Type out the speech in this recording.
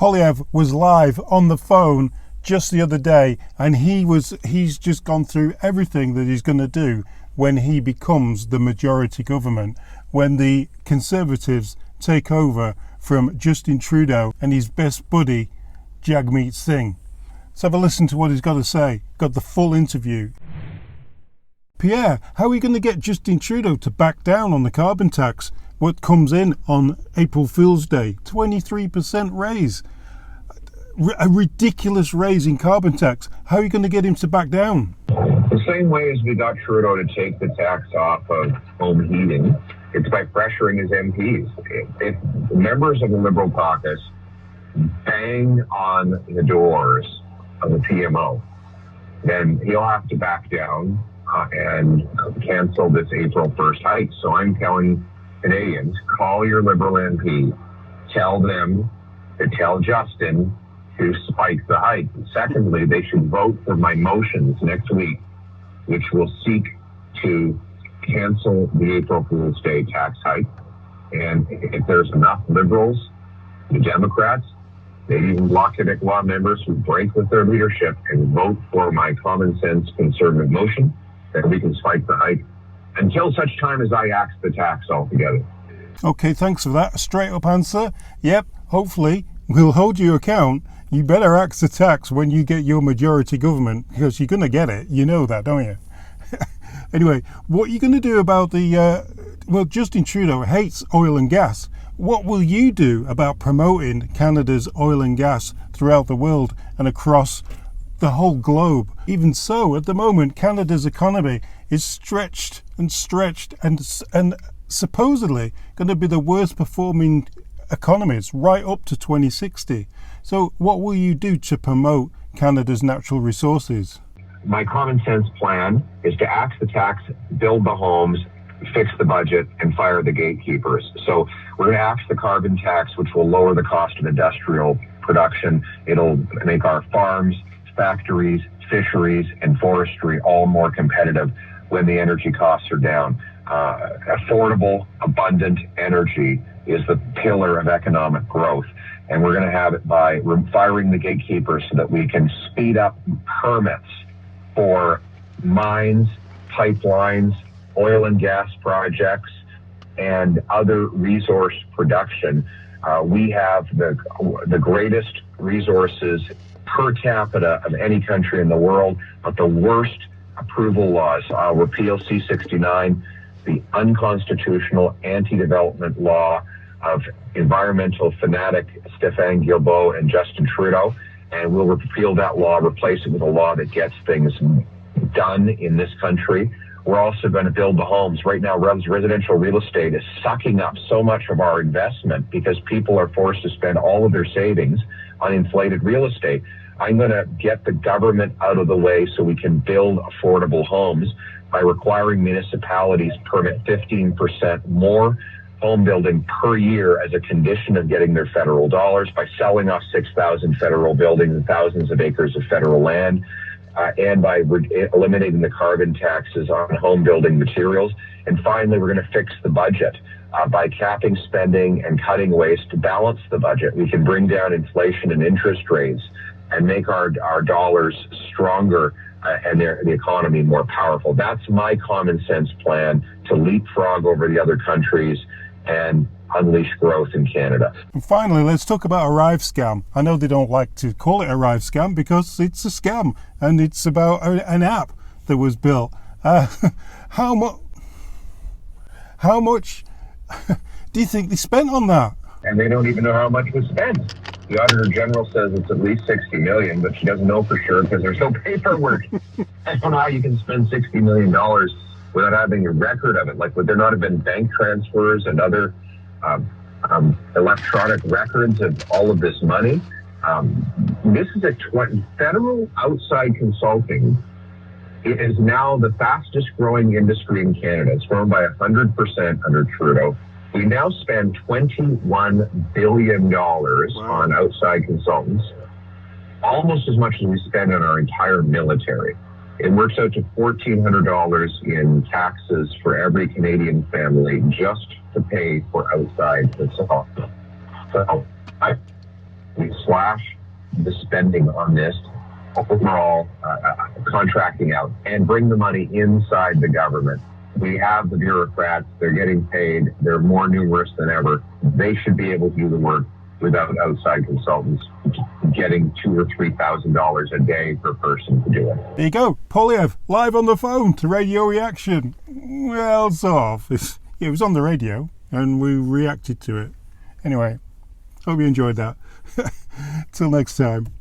Poilievre was live on the phone just the other day, and he's just gone through everything that he's going to do when he becomes the majority government, when the Conservatives take over from Justin Trudeau and his best buddy Jagmeet Singh. Let's have a listen to what he's got to say. Got the full interview. Pierre, how are you going to get Justin Trudeau to back down on the carbon tax? What comes in on April Fool's Day? 23% raise. A ridiculous raise in carbon tax. How are you going to get him to back down? The same way as we got Trudeau to take the tax off of home heating, it's by pressuring his MPs. If members of the Liberal caucus bang on the doors of the PMO, then he'll have to back down and cancel this April 1st hike. So I'm telling Canadians, call your Liberal MP, tell them to tell Justin to spike the hike. Secondly, they should vote for my motions next week, which will seek to cancel the April Fool's Day tax hike. And if there's enough Liberals, the Democrats, maybe even Bloc Québécois members who break with their leadership and vote for my common sense conservative motion, then we can spike the hike until such time as I axe the tax altogether. Okay, thanks for that. A straight up answer. Yep, hopefully we'll hold you account. You better axe the tax when you get your majority government, because you're going to get it. You know that, don't you? Anyway, what are you going to do about well, Justin Trudeau hates oil and gas. What will you do about promoting Canada's oil and gas throughout the world and across the whole globe? Even so, at the moment, Canada's economy is stretched and supposedly going to be the worst performing economies right up to 2060. So what will you do to promote Canada's natural resources? My common sense plan is to axe the tax, build the homes, fix the budget, and fire the gatekeepers. So we're going to axe the carbon tax, which will lower the cost of industrial production. It'll make our farms, factories, fisheries, and forestry all more competitive when the energy costs are down. Affordable, abundant energy is the pillar of economic growth. And we're going to have it by firing the gatekeepers so that we can speed up permits for mines, pipelines, oil and gas projects, and other resource production. We have the greatest resources per capita of any country in the world, but the worst approval laws. Repeal C-69, the unconstitutional anti-development law of environmental fanatic Stéphane Guilbeault and Justin Trudeau, and we'll repeal that law, replace it with a law that gets things done in this country. We're also going to build the homes. Right now, residential real estate is sucking up so much of our investment because people are forced to spend all of their savings on inflated real estate. I'm going to get the government out of the way so we can build affordable homes by requiring municipalities permit 15% more home building per year as a condition of getting their federal dollars, by selling off 6,000 federal buildings and thousands of acres of federal land, and by eliminating the carbon taxes on home building materials. And finally, we're going to fix the budget by capping spending and cutting waste to balance the budget. We can bring down inflation and interest rates and make our dollars stronger and the economy more powerful. That's my common sense plan to leapfrog over the other countries and unleash growth in Canada. And finally, let's talk about Arrive Scam. I know they don't like to call it Arrive Scam because it's a scam and it's about an app that was built. How much do you think they spent on that? And they don't even know how much was spent. The Auditor General says it's at least $60 million, but she doesn't know for sure because there's no paperwork. I don't know how you can spend $60 million without having a record of it. Like, would there not have been bank transfers and other electronic records of all of this money? This is federal outside consulting. It is now the fastest growing industry in Canada. It's grown by 100% under Trudeau. We now spend $21 billion on outside consultants, almost as much as we spend on our entire military. It works out to $1,400 in taxes for every Canadian family just to pay for outside consultants. So we slash the spending on this overall contracting out and bring the money inside the government. We have the bureaucrats, they're getting paid, they're more numerous than ever. They should be able to do the work without outside consultants getting $2,000 or $3,000 a day per person to do it. There you go, Poilievre, live on the phone to Radio Reaction. Well, sort of. It was on the radio and we reacted to it. Anyway, hope you enjoyed that. Till next time.